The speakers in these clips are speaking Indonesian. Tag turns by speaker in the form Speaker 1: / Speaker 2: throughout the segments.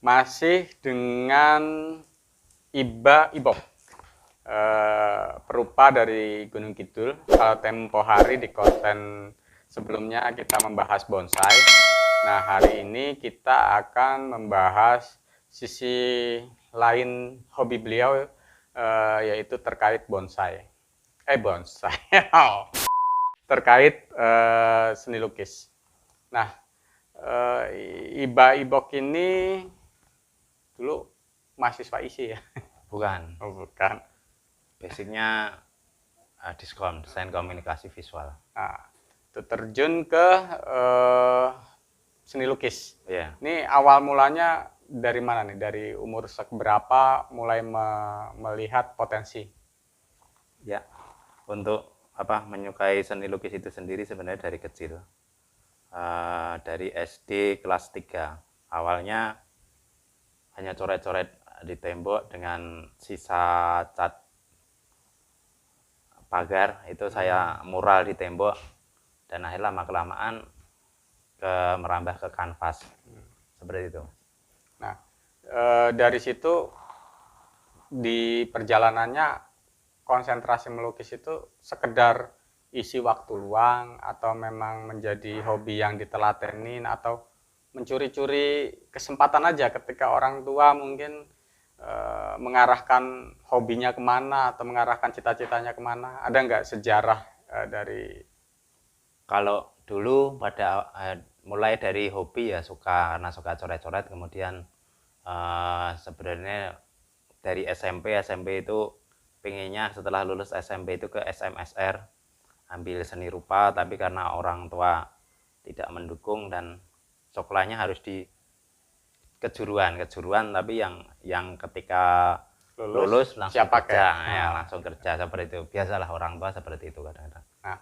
Speaker 1: Masih dengan Ibok, perupa dari Gunung Kidul. Kalau tempo hari di konten sebelumnya kita membahas bonsai. Nah, hari ini kita akan membahas sisi lain hobi beliau, yaitu terkait bonsai. Bonsai. Terkait seni lukis. Nah, Ibok ini dulu mahasiswa ISI ya?
Speaker 2: Bukan.
Speaker 1: Oh, bukan.
Speaker 2: Basicnya diskon, desain komunikasi visual.
Speaker 1: Nah, itu terjun ke seni lukis.
Speaker 2: Iya.
Speaker 1: Ini awal mulanya dari mana nih? Dari umur seberapa mulai melihat potensi?
Speaker 2: Ya. Untuk menyukai seni lukis itu sendiri sebenarnya dari kecil. Dari SD kelas 3. Awalnya hanya coret-coret di tembok dengan sisa cat pagar, itu saya mural di tembok, dan akhirnya lama-kelamaan merambah ke kanvas. Seperti itu.
Speaker 1: Nah, dari situ di perjalanannya konsentrasi melukis itu sekedar isi waktu luang atau memang menjadi hobi yang ditelatenin atau mencuri-curi kesempatan aja ketika orang tua mungkin mengarahkan hobinya kemana atau mengarahkan cita-citanya kemana? Ada nggak sejarah dari?
Speaker 2: Kalau dulu mulai dari hobi ya, karena suka coret-coret, kemudian sebenarnya dari SMP itu pengennya setelah lulus SMP itu ke SMSR, ambil seni rupa, tapi karena orang tua tidak mendukung dan sekolahnya harus di kejuruan, tapi yang ketika lulus langsung kerja, ya langsung kerja, seperti itu. Biasalah orang tua seperti itu kadang-kadang.
Speaker 1: Nah,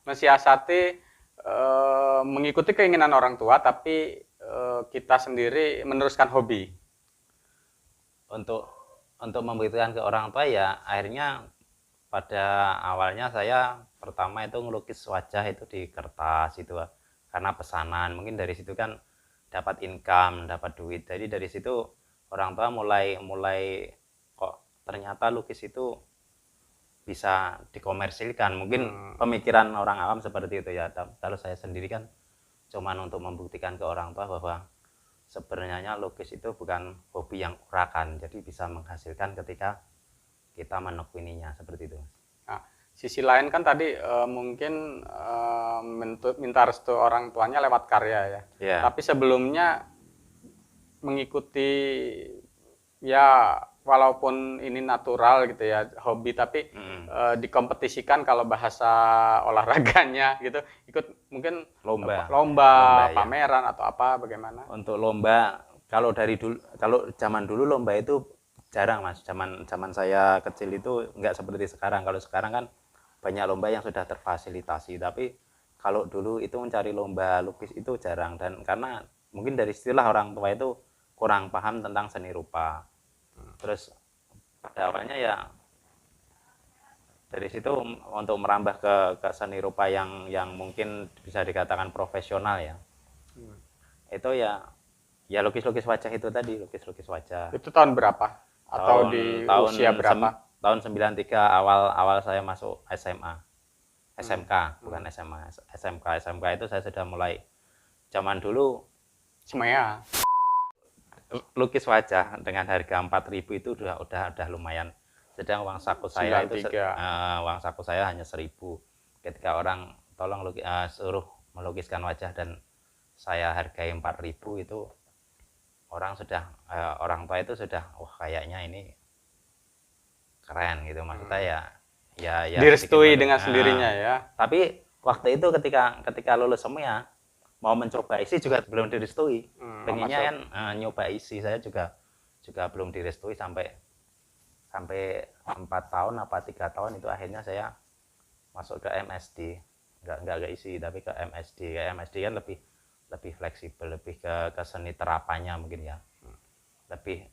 Speaker 1: mensiasati mengikuti keinginan orang tua, tapi kita sendiri meneruskan hobi.
Speaker 2: Untuk membuktikan ke orang tua ya, akhirnya pada awalnya saya pertama itu ngelukis wajah itu di kertas itu, karena pesanan. Mungkin dari situ kan dapat income, dapat duit. Jadi dari situ orang tua mulai kok ternyata lukis itu bisa dikomersilkan. Mungkin pemikiran orang awam seperti itu ya. Kalau saya sendiri kan cuman untuk membuktikan ke orang tua bahwa sebenarnya lukis itu bukan hobi yang urakan, jadi bisa menghasilkan ketika kita menekuninya, seperti itu.
Speaker 1: Nah, sisi lain kan tadi mungkin minta restu orang tuanya lewat karya ya.
Speaker 2: Yeah.
Speaker 1: Tapi sebelumnya mengikuti ya walaupun ini natural gitu ya, hobi, tapi dikompetisikan kalau bahasa olahraganya gitu, ikut mungkin lomba pameran ya, atau apa, bagaimana?
Speaker 2: Untuk lomba, kalau zaman dulu lomba itu jarang, Mas. Zaman saya kecil itu nggak seperti sekarang. Kalau sekarang kan banyak lomba yang sudah terfasilitasi, tapi kalau dulu itu mencari lomba lukis itu jarang, dan karena mungkin dari istilah orang tua itu kurang paham tentang seni rupa. Terus pada awalnya ya dari situ untuk merambah ke seni rupa yang mungkin bisa dikatakan profesional ya. Itu ya lukis-lukis wajah itu tadi, lukis-lukis wajah.
Speaker 1: Itu tahun berapa? Atau di usia berapa?
Speaker 2: Tahun 93, awal saya masuk SMA. SMK, bukan SMA. SMK itu saya sudah mulai. Zaman dulu
Speaker 1: semuanya
Speaker 2: lukis wajah dengan harga 4.000 itu udah lumayan. Sedang uang saku saya 93. Itu uang saku saya hanya 1.000. Ketika orang tolong suruh melukiskan wajah dan saya hargai 4.000, itu orang tua itu sudah kayaknya ini keren gitu, maksudnya ya
Speaker 1: direstui dengan sendirinya ya.
Speaker 2: Tapi waktu itu ketika lulus semua mau mencoba isi juga belum direstui. Pengennya kan nyoba isi, saya juga belum direstui sampai 4 tahun apa 3 tahun itu akhirnya saya masuk ke MSD. Enggak ke isi tapi ke MSD. Kayak MSD kan lebih fleksibel, lebih ke seni terapannya mungkin ya. Lebih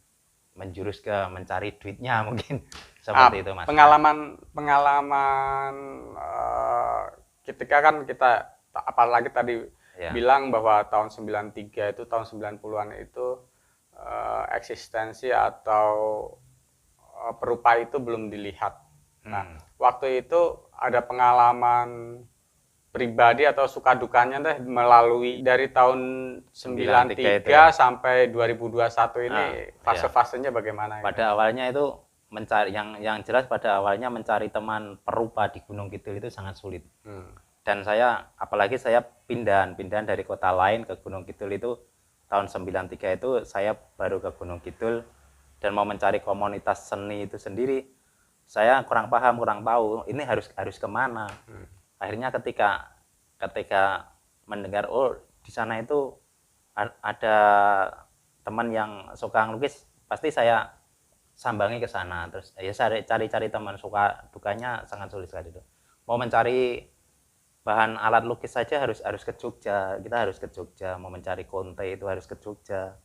Speaker 2: menjurus ke mencari duitnya mungkin. Seperti itu, Mas.
Speaker 1: Pengalaman ketika kan kita apalagi tadi
Speaker 2: Ya.
Speaker 1: bilang bahwa tahun 93 itu, tahun 90-an itu eksistensi atau perupa itu belum dilihat. Nah, waktu itu ada pengalaman pribadi atau suka dukanya deh melalui dari tahun
Speaker 2: 93 itu
Speaker 1: 93
Speaker 2: ya.
Speaker 1: sampai 2021 ini
Speaker 2: Iya.
Speaker 1: fase-fasenya bagaimana gitu?
Speaker 2: Pada awalnya itu mencari yang jelas pada awalnya mencari teman perupa di Gunung Kidul itu sangat sulit. Dan saya apalagi saya pindahan dari kota lain ke Gunung Kidul itu tahun 93 itu saya baru ke Gunung Kidul dan mau mencari komunitas seni itu sendiri. Saya kurang paham, kurang tahu ini harus kemana. Akhirnya ketika mendengar oh di sana itu ada teman yang suka ngelukis, pasti saya sambangi ke sana. Terus ya saya cari teman, suka dukanya sangat sulit sekali itu. Mau mencari bahan alat lukis saja harus ke Jogja. Kita harus ke Jogja. Mau mencari konte itu harus ke Jogja.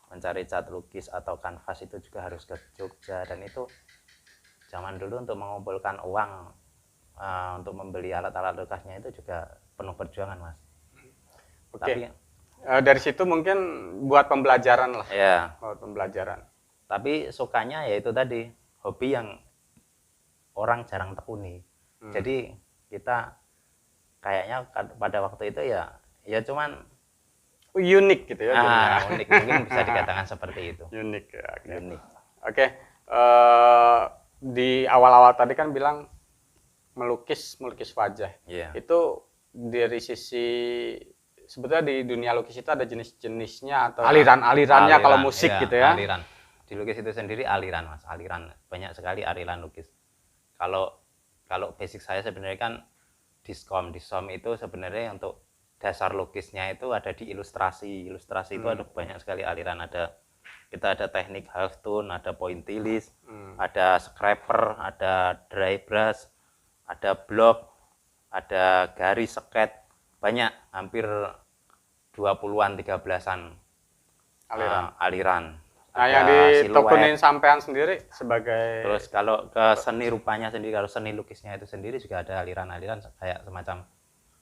Speaker 2: Mencari cat lukis atau kanvas itu juga harus ke Jogja. Dan itu zaman dulu untuk mengumpulkan uang untuk membeli alat-alat lukasnya itu juga penuh perjuangan, Mas.
Speaker 1: Oke.
Speaker 2: Tapi
Speaker 1: dari situ mungkin buat pembelajaran lah.
Speaker 2: ya,
Speaker 1: Buat pembelajaran.
Speaker 2: tapi sukanya ya itu tadi, hobi yang orang jarang tekuni. Jadi kita kayaknya pada waktu itu ya cuman
Speaker 1: Unik gitu ya.
Speaker 2: unik, mungkin bisa dikatakan seperti itu.
Speaker 1: Unik ya. Oke.
Speaker 2: Unik.
Speaker 1: Oke. Di awal-awal tadi kan bilang melukis wajah.
Speaker 2: Iya.
Speaker 1: Itu dari sisi sebetulnya di dunia lukis itu ada jenis-jenisnya atau aliran-alirannya kalau musik
Speaker 2: iya,
Speaker 1: gitu ya.
Speaker 2: Aliran. Di lukis itu sendiri aliran, Mas. Aliran, banyak sekali aliran lukis. Kalau basic saya sebenarnya kan diskom itu sebenarnya untuk dasar lukisnya itu ada di ilustrasi. Ilustrasi itu ada banyak sekali aliran. Kita ada teknik half tone, ada pointillist, ada scraper, ada dry brush, ada block, ada garis seket, banyak, hampir 20-an 13-an aliran.
Speaker 1: Nah, yang ditekunin sampean sendiri sebagai
Speaker 2: terus kalau ke seni rupanya sendiri, kalau seni lukisnya itu sendiri juga ada aliran-aliran kayak semacam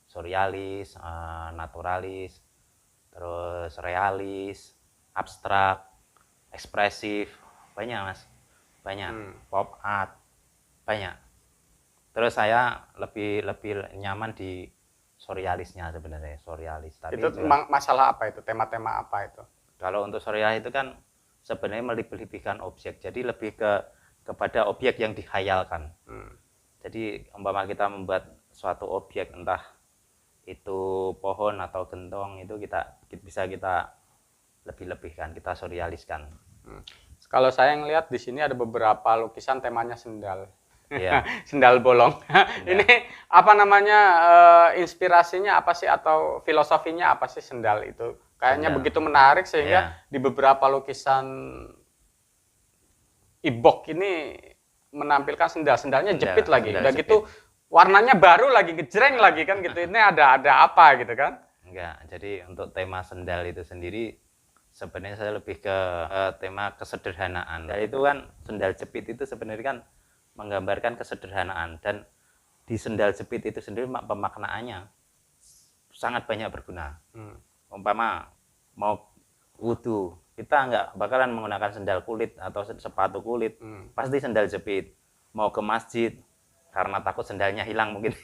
Speaker 2: surrealis, naturalis, terus realis, abstrak, ekspresif, banyak, Mas. Banyak. Pop art, banyak. Terus saya lebih nyaman di surrealisnya sebenarnya, surrealis. Tapi
Speaker 1: itu masalah apa itu? Tema-tema apa itu?
Speaker 2: Kalau untuk surrealis itu kan sebenarnya melebih-lebihkan objek. Jadi lebih kepada objek yang dikhayalkan. Jadi umpama kita membuat suatu objek, entah itu pohon atau gentong, itu bisa kita lebih-lebihkan, kita surrealiskan.
Speaker 1: Kalau saya ngelihat di sini ada beberapa lukisan temanya sendal.
Speaker 2: Iya.
Speaker 1: Sendal bolong. Ini apa namanya, inspirasinya apa sih atau filosofinya apa sih sendal itu? Kayaknya begitu menarik sehingga di beberapa lukisan Ibok ini menampilkan sendalnya jepit lagi. Udah gitu warnanya baru lagi, gejreng lagi kan gitu. Ini ada apa gitu kan?
Speaker 2: Enggak. Jadi untuk tema sendal itu sendiri sebenarnya saya lebih ke tema kesederhanaan. Ya itu kan sendal jepit itu sebenarnya kan menggambarkan kesederhanaan, dan di sendal jepit itu sendiri pemaknaannya sangat banyak berguna. Umpama mau wudhu, kita nggak bakalan menggunakan sendal kulit atau sepatu kulit, pasti sendal jepit. Mau ke masjid karena takut sendalnya hilang mungkin,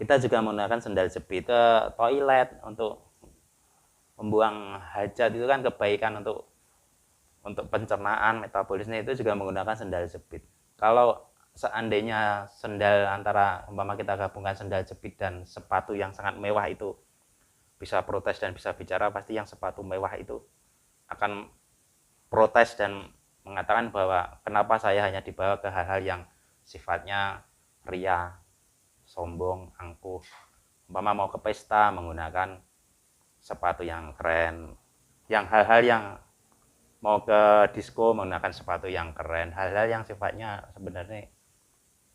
Speaker 2: kita juga menggunakan sendal jepit. Ke toilet untuk membuang hajat itu kan kebaikan untuk pencernaan, metabolisme, itu juga menggunakan sendal jepit. Kalau seandainya sendal antara umpama kita gabungkan sendal jepit dan sepatu yang sangat mewah itu bisa protes dan bisa bicara, pasti yang sepatu mewah itu akan protes dan mengatakan bahwa kenapa saya hanya dibawa ke hal-hal yang sifatnya ria, sombong, angkuh. Umpama mau ke pesta menggunakan sepatu yang keren, yang hal-hal yang mau ke disco menggunakan sepatu yang keren, hal-hal yang sifatnya sebenarnya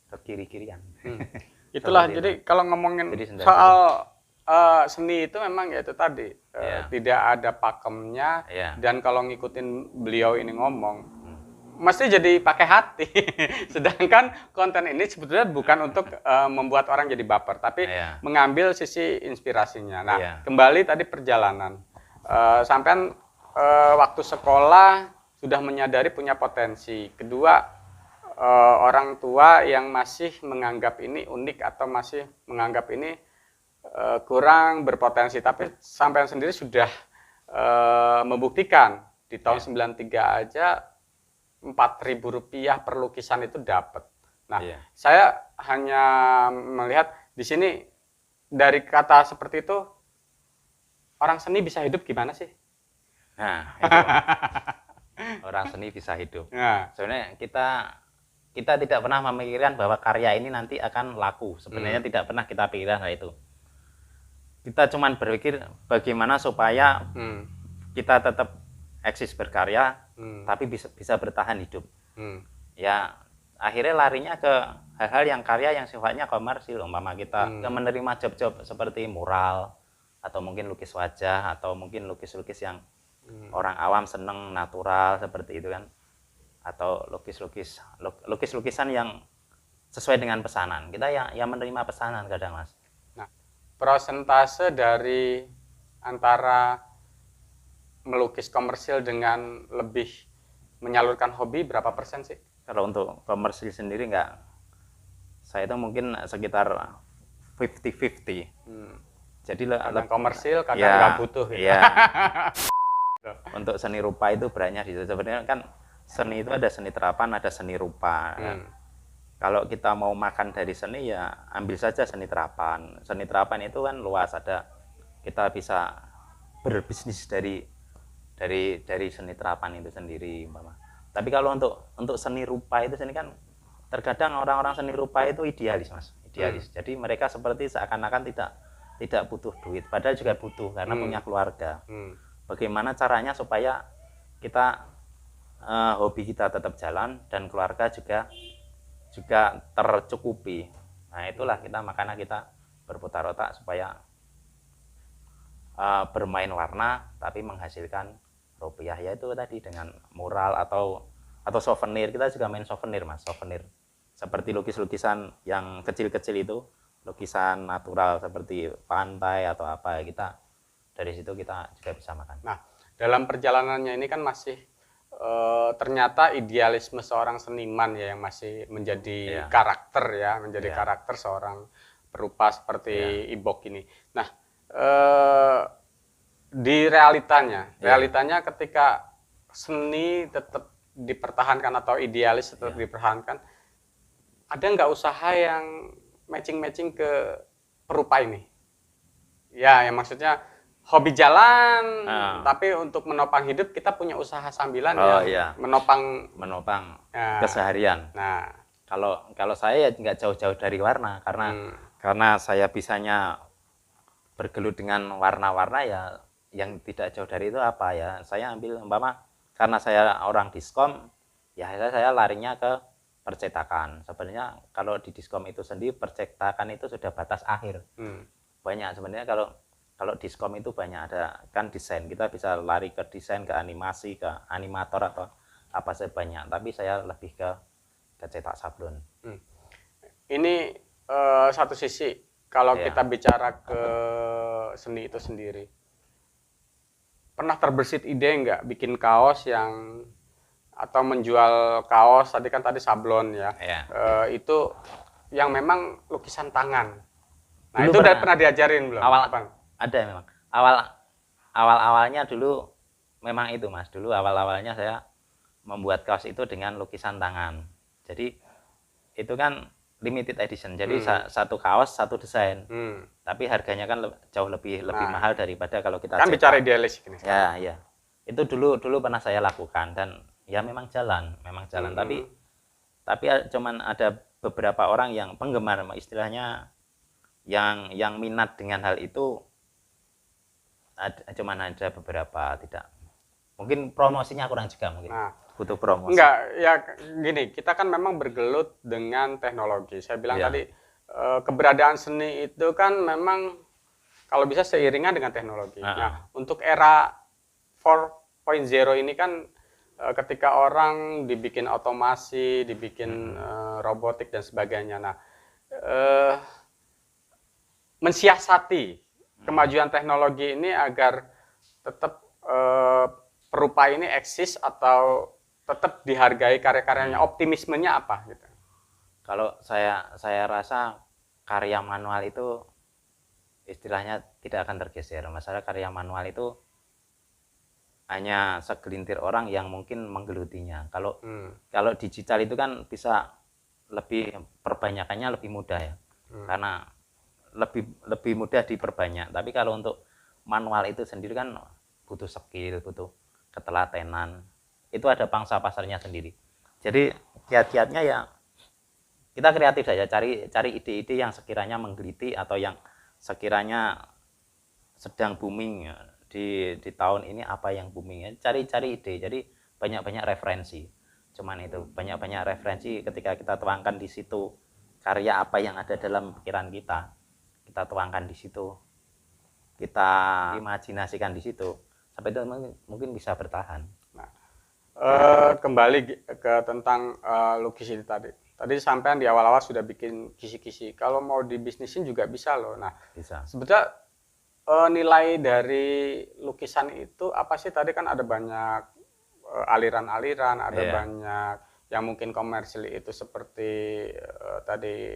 Speaker 2: ke kiri-kirian.
Speaker 1: Itulah jadi kalau ngomongin soal seni itu memang ya itu tadi tidak ada pakemnya, dan kalau ngikutin beliau ini ngomong mesti jadi pakai hati. Sedangkan konten ini sebetulnya bukan untuk membuat orang jadi baper, tapi
Speaker 2: Iya.
Speaker 1: mengambil sisi inspirasinya. Nah,
Speaker 2: Iya.
Speaker 1: kembali tadi perjalanan. Sampean waktu sekolah sudah menyadari punya potensi. Kedua, orang tua yang masih menganggap ini unik atau masih menganggap ini kurang berpotensi. Tapi sampean sendiri sudah membuktikan di tahun 93 aja Rp4.000 per lukisan itu dapat. Nah, saya hanya melihat di sini dari kata seperti itu, orang seni bisa hidup gimana sih?
Speaker 2: Nah, itu. Orang seni bisa hidup.
Speaker 1: Nah,
Speaker 2: Sebenarnya kita tidak pernah memikirkan bahwa karya ini nanti akan laku. Sebenarnya tidak pernah kita pikirkan hal itu. Kita cuma berpikir bagaimana supaya kita tetap eksis berkarya, tapi bisa bertahan hidup. Ya, akhirnya larinya ke hal-hal yang karya yang sifatnya komersil. Umpama kita menerima job-job seperti mural, atau mungkin lukis wajah, atau mungkin lukis-lukis yang orang awam seneng, natural, seperti itu kan. Atau lukis-lukisan yang sesuai dengan pesanan. Kita yang menerima pesanan kadang, Mas.
Speaker 1: Nah, persentase dari antara melukis komersil dengan lebih menyalurkan hobi berapa persen sih?
Speaker 2: Kalau untuk komersil sendiri enggak, saya itu mungkin sekitar 50-50. Jadi
Speaker 1: kadang komersil, kadang nggak butuh. Gitu.
Speaker 2: Ya. Untuk seni rupa itu beratnya di situ. Sebenarnya kan seni itu ada seni terapan, ada seni rupa. Kalau kita mau makan dari seni ya ambil saja seni terapan. Seni terapan itu kan luas, ada kita bisa berbisnis dari seni terapan itu sendiri, umpama. Tapi kalau untuk seni rupa itu sini kan terkadang orang-orang seni rupa itu idealis, Mas. Idealis. Jadi mereka seperti seakan-akan tidak butuh duit, padahal juga butuh karena punya keluarga. Bagaimana caranya supaya kita hobi kita tetap jalan dan keluarga juga tercukupi. Nah, itulah makanya kita berputar otak supaya bermain warna tapi menghasilkan rupiah, yaitu tadi dengan mural atau souvenir. Kita juga main souvenir, Mas. Souvenir seperti lukis-lukisan yang kecil-kecil itu, lukisan natural seperti pantai atau apa, kita dari situ kita juga bisa makan.
Speaker 1: Nah, dalam perjalanannya ini kan masih ternyata idealisme seorang seniman ya yang masih menjadi karakter ya, menjadi karakter seorang perupa seperti Ibok ini. Nah, di realitanya ketika seni tetap dipertahankan atau idealis tetap dipertahankan, ada nggak usaha yang matching ke perupa ini? Ya, yang maksudnya hobi jalan, tapi untuk menopang hidup kita punya usaha sambilan menopang
Speaker 2: keseharian.
Speaker 1: Nah,
Speaker 2: kalau saya nggak jauh-jauh dari warna, karena saya bisanya bergelut dengan warna-warna ya. Yang tidak jauh dari itu apa ya, saya ambil umpama karena saya orang diskom ya, saya larinya ke percetakan. Sebenarnya kalau di diskom itu sendiri percetakan itu sudah batas akhir. Banyak sebenarnya kalau diskom itu banyak, ada kan desain, kita bisa lari ke desain, ke animasi, ke animator atau apa saja banyak, tapi saya lebih ke cetak sablon.
Speaker 1: Ini satu sisi kalau kita bicara ke seni itu sendiri. Pernah terbersit ide nggak bikin kaos atau menjual kaos, tadi sablon ya, itu yang memang lukisan tangan. Nah, dulu itu udah pernah diajarin belum?
Speaker 2: Ada memang. Awalnya dulu memang itu, Mas. Dulu awalnya saya membuat kaos itu dengan lukisan tangan. Jadi itu kan limited edition. Jadi satu kaos satu desain. Tapi harganya kan jauh lebih mahal daripada kalau kita
Speaker 1: kan bicara idealis ini.
Speaker 2: Ya. Itu dulu pernah saya lakukan dan ya memang jalan. Tapi cuman ada beberapa orang yang penggemar, istilahnya yang minat dengan hal itu, cuman ada beberapa, tidak. Mungkin promosinya kurang juga mungkin. Butuh promosi.
Speaker 1: Enggak, ya gini, kita kan memang bergelut dengan teknologi. Saya bilang tadi keberadaan seni itu kan memang kalau bisa seiringan dengan teknologi. Nah, untuk era 4.0 ini kan ketika orang dibikin otomasi, dibikin robotik dan sebagainya. Nah, mensiasati kemajuan teknologi ini agar tetap perupa ini eksis atau tetap dihargai karya-karyanya, optimismenya apa gitu.
Speaker 2: Kalau saya rasa karya manual itu istilahnya tidak akan tergeser. Masalah karya manual itu hanya segelintir orang yang mungkin menggelutinya. Kalau digital itu kan bisa lebih, perbanyakannya lebih mudah ya. Karena lebih mudah diperbanyak. Tapi kalau untuk manual itu sendiri kan butuh skill, butuh ketelatenan. Itu ada pangsa pasarnya sendiri. Jadi kiat-kiatnya ya kita kreatif saja, cari ide-ide yang sekiranya menggeliti atau yang sekiranya sedang booming di tahun ini, apa yang booming, cari ide. Jadi banyak-banyak referensi. Cuman itu banyak-banyak referensi, ketika kita tuangkan di situ karya apa yang ada dalam pikiran kita tuangkan di situ, kita imajinasikan di situ, sampai itu mungkin bisa bertahan.
Speaker 1: Nah, kembali ke tentang lukis ini tadi sampean di awal-awal sudah bikin kisi-kisi. Kalau mau dibisnisin juga bisa loh. Nah,
Speaker 2: bisa.
Speaker 1: Sebetulnya nilai dari lukisan itu apa sih? Tadi kan ada banyak aliran-aliran, ada banyak yang mungkin komersil itu seperti tadi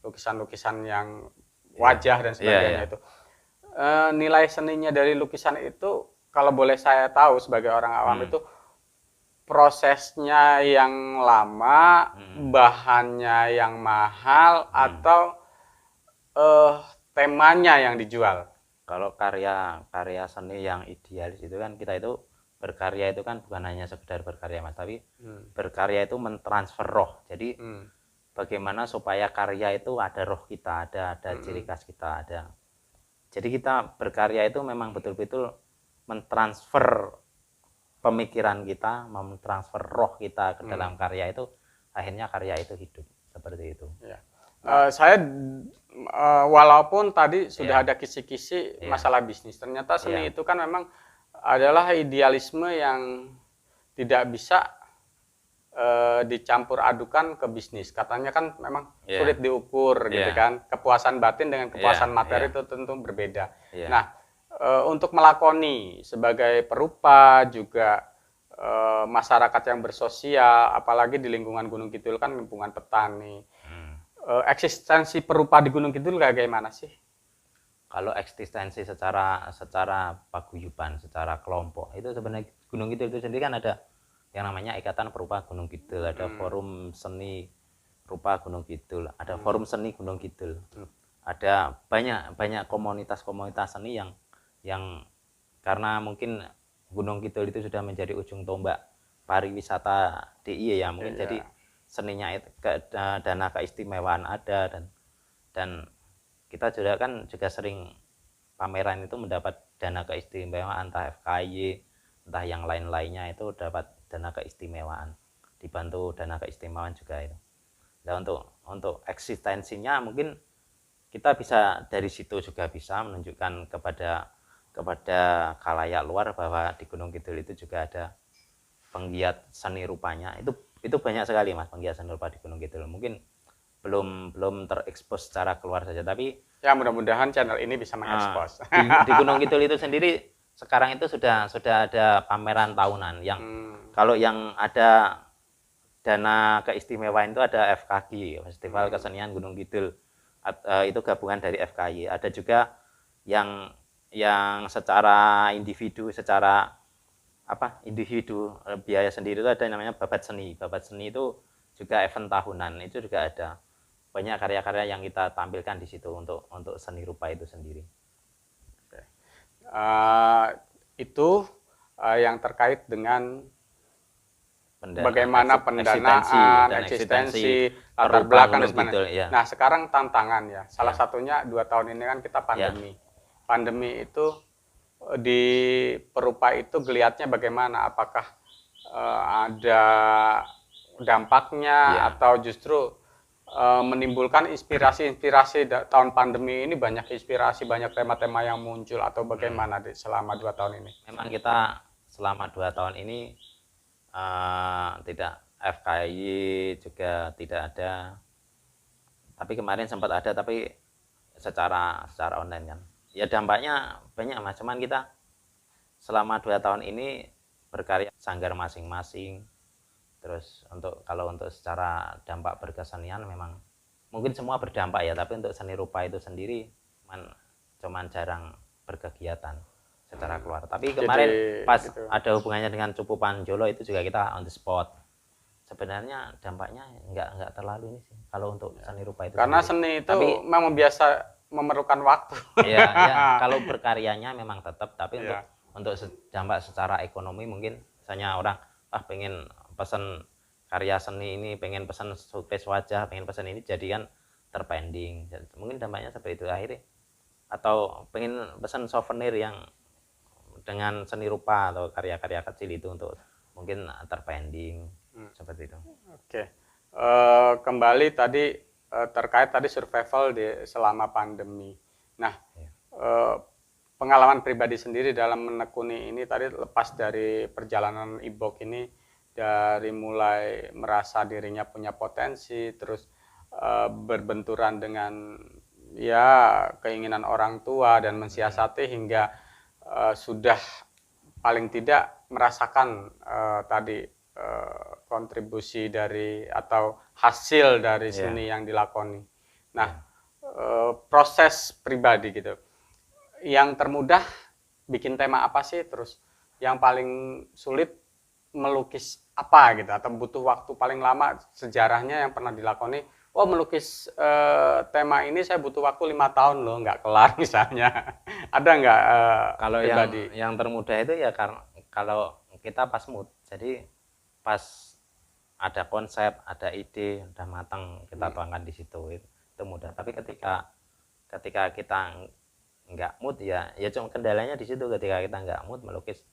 Speaker 1: lukisan-lukisan yang wajah dan sebagainya itu. Nilai seninya dari lukisan itu, kalau boleh saya tahu sebagai orang awam, itu prosesnya yang lama, bahannya yang mahal, atau temanya yang dijual?
Speaker 2: Kalau karya seni yang idealis itu kan, kita itu berkarya itu kan bukan hanya sekedar berkarya Mas, tapi berkarya itu mentransfer roh. Jadi bagaimana supaya karya itu ada roh kita, ada ciri khas kita, ada. Jadi kita berkarya itu memang betul-betul mentransfer pemikiran kita, mentransfer roh kita ke dalam karya itu, akhirnya karya itu hidup seperti itu.
Speaker 1: Ya. Saya walaupun tadi sudah ada kisi-kisi masalah bisnis, ternyata seni itu kan memang adalah idealisme yang tidak bisa dicampur adukan ke bisnis. Katanya kan memang sulit diukur gitu kan. Kepuasan batin dengan kepuasan materi itu tentu berbeda. Nah, untuk melakoni sebagai perupa juga masyarakat yang bersosial, apalagi di lingkungan Gunung Kidul kan lingkungan petani. Eksistensi perupa di Gunung Kidul kayak gimana sih?
Speaker 2: Kalau eksistensi secara paguyuban, secara kelompok, itu sebenarnya Gunung Kidul itu sendiri kan ada yang namanya Ikatan Perupa Gunung Kidul, ada Forum Seni Rupa Gunung Kidul, ada Forum Seni Gunung Kidul. Ada banyak komunitas-komunitas seni yang karena mungkin Gunung Kidul itu sudah menjadi ujung tombak pariwisata DIY ya, mungkin jadi seninya itu dana keistimewaan ada, dan kita juga sering pameran itu mendapat dana keistimewaan, entah FKY, entah yang lain-lainnya itu dapat dana keistimewaan, dibantu dana keistimewaan juga itu. Nah, untuk eksistensinya mungkin kita bisa dari situ juga bisa menunjukkan kepada khalayak luar bahwa di Gunung Kidul itu juga ada penggiat seni rupanya. Itu banyak sekali Mas penggiat seni rupa di Gunung Kidul. Mungkin belum terekspos secara keluar saja, tapi
Speaker 1: ya mudah-mudahan channel ini bisa mengekspos.
Speaker 2: Di Gunung Kidul itu sendiri sekarang itu sudah ada pameran tahunan yang kalau yang ada dana keistimewaan itu ada FKG, Festival Kesenian Gunung Kidul, itu gabungan dari FKY. Ada juga yang secara individu biaya sendiri itu ada yang namanya Babat Seni. Babat Seni itu juga event tahunan, itu juga ada banyak karya-karya yang kita tampilkan di situ untuk seni rupa itu sendiri.
Speaker 1: Itu yang terkait dengan bagaimana pendanaan, eksistensi, latar belakang dan sebagainya. Nah, sekarang tantangan ya. Salah satunya 2 tahun ini kan kita pandemi. Pandemi itu di perupa itu geliatnya bagaimana? Apakah ada dampaknya atau justru menimbulkan inspirasi tahun pandemi ini, banyak inspirasi, banyak tema-tema yang muncul, atau bagaimana selama 2 tahun ini?
Speaker 2: Memang kita selama 2 tahun ini tidak FKI juga tidak ada. Tapi kemarin sempat ada, tapi secara online kan. Ya dampaknya banyak Mas, cuman kita selama 2 tahun ini berkarya sanggar masing-masing. Terus kalau untuk secara dampak berkesenian memang mungkin semua berdampak ya, tapi untuk seni rupa itu sendiri cuman jarang berkegiatan secara keluar. Tapi kemarin pas
Speaker 1: gitu.
Speaker 2: ada hubungannya dengan Cupu Panjolo itu juga kita on the spot. Sebenarnya dampaknya nggak terlalu ini sih kalau untuk seni rupa itu
Speaker 1: Karena
Speaker 2: sendiri.
Speaker 1: seni itu memang biasa memerlukan waktu.
Speaker 2: Ya, kalau berkaryanya memang tetap, tapi
Speaker 1: Iya.
Speaker 2: untuk dampak secara ekonomi mungkin misalnya orang pengen pesan karya seni ini, pengen pesan showcase wajah, pengen pesan ini, jadi kan terpending. Mungkin dampaknya seperti itu akhirnya. Atau pengen pesan souvenir yang dengan seni rupa atau karya-karya kecil itu untuk mungkin terpending seperti itu.
Speaker 1: Oke. Kembali tadi terkait tadi survival selama pandemi. Nah, pengalaman pribadi sendiri dalam menekuni ini tadi, lepas dari perjalanan Ibok ini, dari mulai merasa dirinya punya potensi, terus berbenturan dengan ya keinginan orang tua dan mensiasati hingga sudah paling tidak merasakan tadi kontribusi dari atau hasil dari seni yang dilakoni. Nah, proses pribadi gitu. Yang termudah bikin tema apa sih? Terus yang paling sulit melukis apa gitu? Atau butuh waktu paling lama sejarahnya yang pernah dilakoni? Oh, melukis tema ini saya butuh waktu 5 tahun loh, nggak kelar misalnya. Ada nggak
Speaker 2: kalau
Speaker 1: pribadi?
Speaker 2: yang termudah itu ya karena kalau kita pas mood. Jadi pas ada konsep, ada ide udah matang, kita tuangkan di situ, itu mudah. Tapi ketika kita nggak mood ya cuma kendalanya di situ. Ketika kita nggak mood melukis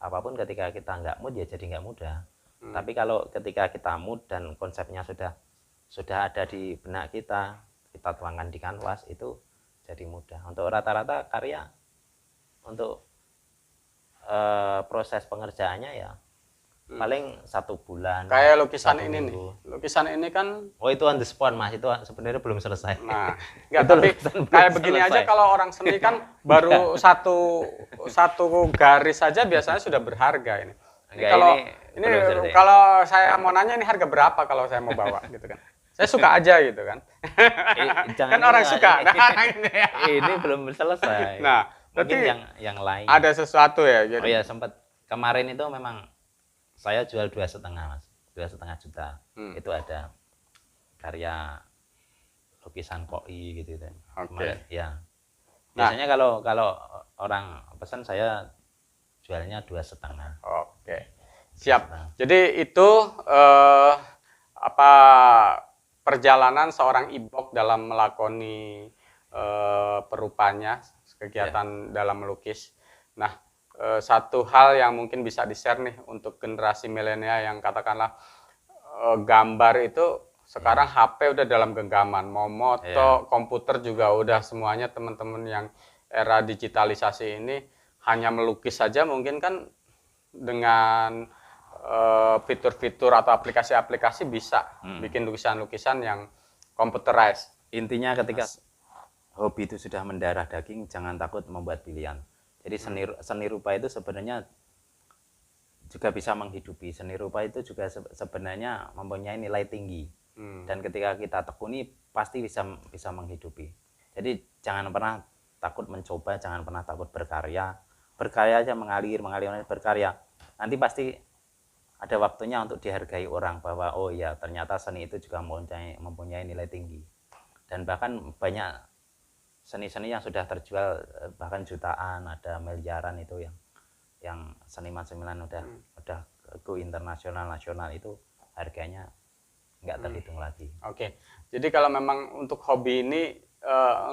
Speaker 2: apapun, ketika kita nggak mood ya jadi nggak mudah. Tapi kalau ketika kita mood dan konsepnya sudah ada di benak kita tuangkan di kanvas, itu jadi mudah. Untuk rata-rata karya untuk proses pengerjaannya ya paling 1 bulan.
Speaker 1: Kayak lukisan
Speaker 2: 1
Speaker 1: ini
Speaker 2: minggu.
Speaker 1: nih. Lukisan ini kan,
Speaker 2: Oh, itu on the spot Mas, itu sebenarnya belum selesai.
Speaker 1: nah, enggak, tapi kayak begini aja, kalau orang seni kan baru satu garis saja biasanya sudah berharga ini.
Speaker 2: Enggak,
Speaker 1: Kalau
Speaker 2: ini belum selesai.
Speaker 1: kalau saya mau nanya ini harga berapa kalau saya mau bawa gitu kan. Saya suka aja gitu kan. Kan orang suka. Nah, ini ya.
Speaker 2: Ini belum selesai.
Speaker 1: Nah, berarti
Speaker 2: mungkin yang lain.
Speaker 1: ada sesuatu ya.
Speaker 2: Oh ya, sempat kemarin itu memang saya jual 2,5 Mas, 2,5 juta. Itu ada karya lukisan koi gitu.
Speaker 1: Oke.
Speaker 2: Ya. Biasanya kalau orang pesan saya jualnya 2,5.
Speaker 1: Oke. Siap. Jadi itu perjalanan seorang Ibok dalam melakoni perupanya, kegiatan dalam melukis. Nah, satu hal yang mungkin bisa di-share nih untuk generasi milenial yang katakanlah gambar itu sekarang HP udah dalam genggaman, mau moto, komputer juga udah semuanya. Teman-teman yang era digitalisasi ini hanya melukis saja mungkin kan dengan fitur-fitur atau aplikasi-aplikasi bisa bikin lukisan-lukisan yang computerized.
Speaker 2: Intinya ketika hobi itu sudah mendarah daging, jangan takut membuat pilihan. Jadi seni rupa itu sebenarnya juga bisa menghidupi. Seni rupa itu juga sebenarnya mempunyai nilai tinggi. Dan ketika kita tekuni pasti bisa menghidupi. Jadi jangan pernah takut mencoba, jangan pernah takut berkarya. Berkarya aja, mengalir berkarya. Nanti pasti ada waktunya untuk dihargai orang bahwa oh ya ternyata seni itu juga mempunyai nilai tinggi. Dan bahkan banyak seni-seni yang sudah terjual bahkan jutaan, ada miliaran itu yang seniman-seniman udah go internasional, nasional, itu harganya nggak terhitung lagi.
Speaker 1: Oke. Jadi kalau memang untuk hobi ini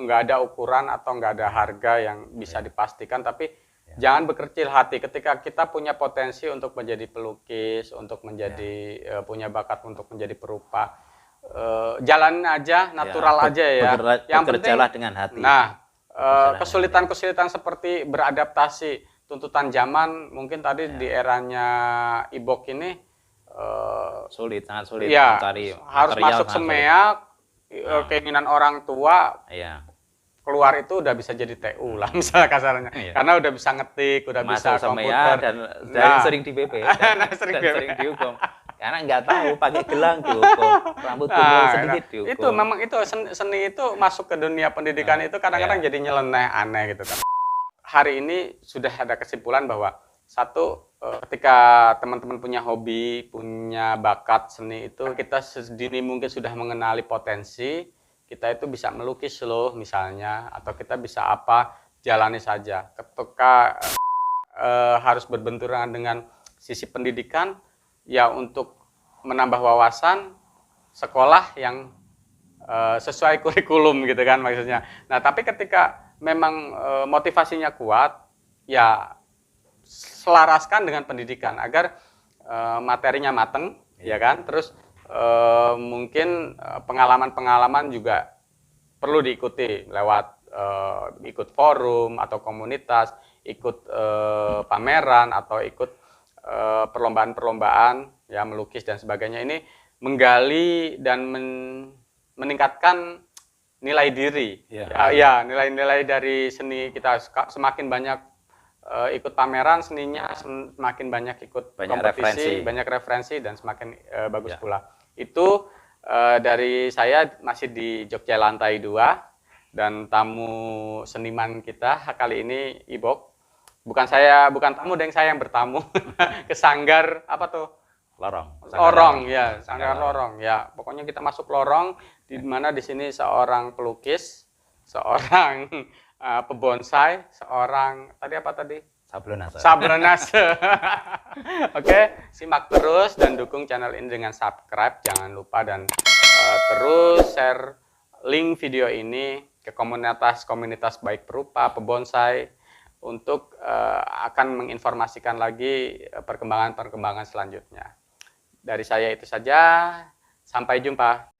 Speaker 1: nggak ada ukuran atau nggak ada harga yang bisa dipastikan, tapi jangan berkecil hati ketika kita punya potensi untuk menjadi pelukis, untuk menjadi punya bakat untuk menjadi perupa. Jalanin aja, natural aja ya.
Speaker 2: Yang penting dengan hati.
Speaker 1: Nah, kesulitan-kesulitan seperti beradaptasi tuntutan zaman, mungkin tadi di eranya Ibok ini
Speaker 2: sangat sulit
Speaker 1: ya
Speaker 2: mencari
Speaker 1: harus
Speaker 2: material,
Speaker 1: masuk
Speaker 2: sangat sulit.
Speaker 1: semea, keinginan orang tua
Speaker 2: Iya.
Speaker 1: keluar itu udah bisa jadi TU lah misalnya kasarnya,
Speaker 2: Iya.
Speaker 1: karena udah bisa ngetik, udah bisa
Speaker 2: Masuk semea
Speaker 1: komputer.
Speaker 2: dan
Speaker 1: Nah.
Speaker 2: sering di BP
Speaker 1: Nah, sering
Speaker 2: dan
Speaker 1: BP.
Speaker 2: sering dihukum karena nggak tahu pakai gelang dihukum, rambut gondrong sedikit dihukum.
Speaker 1: Itu memang itu seni itu masuk ke dunia pendidikan itu kadang-kadang
Speaker 2: Iya.
Speaker 1: jadi nyeleneh, aneh gitu kan. Hari ini sudah ada kesimpulan bahwa satu, ketika teman-teman punya hobi, punya bakat seni itu, kita sedini mungkin sudah mengenali potensi, kita itu bisa melukis loh misalnya, atau kita bisa apa, jalani saja. Ketika harus berbenturan dengan sisi pendidikan, ya untuk menambah wawasan, sekolah yang sesuai kurikulum gitu kan maksudnya. Nah, tapi ketika memang motivasinya kuat, ya selaraskan dengan pendidikan agar materinya mateng, ya kan. Terus mungkin pengalaman-pengalaman juga perlu diikuti lewat ikut forum atau komunitas, ikut pameran atau ikut perlombaan-perlombaan ya melukis dan sebagainya. Ini menggali dan meningkatkan nilai diri. Ya, nilai-nilai dari seni kita. Semakin banyak ikut pameran seninya, semakin banyak ikut kompetisi, banyak referensi dan semakin bagus pula. Itu dari saya masih di Jogja Lantai 2 dan tamu seniman kita kali ini Ibok. Bukan tamu, Deng, saya yang bertamu ke Sanggar apa tuh? Lorong, ya, Sanggar Lorong. Ya, pokoknya kita masuk lorong di mana di sini seorang pelukis, seorang pebonsai, seorang tadi Sablonase. Oke, simak terus dan dukung channel ini dengan subscribe, jangan lupa, dan terus share link video ini ke komunitas baik perupa, pebonsai untuk akan menginformasikan lagi perkembangan selanjutnya. Dari saya itu saja, sampai jumpa.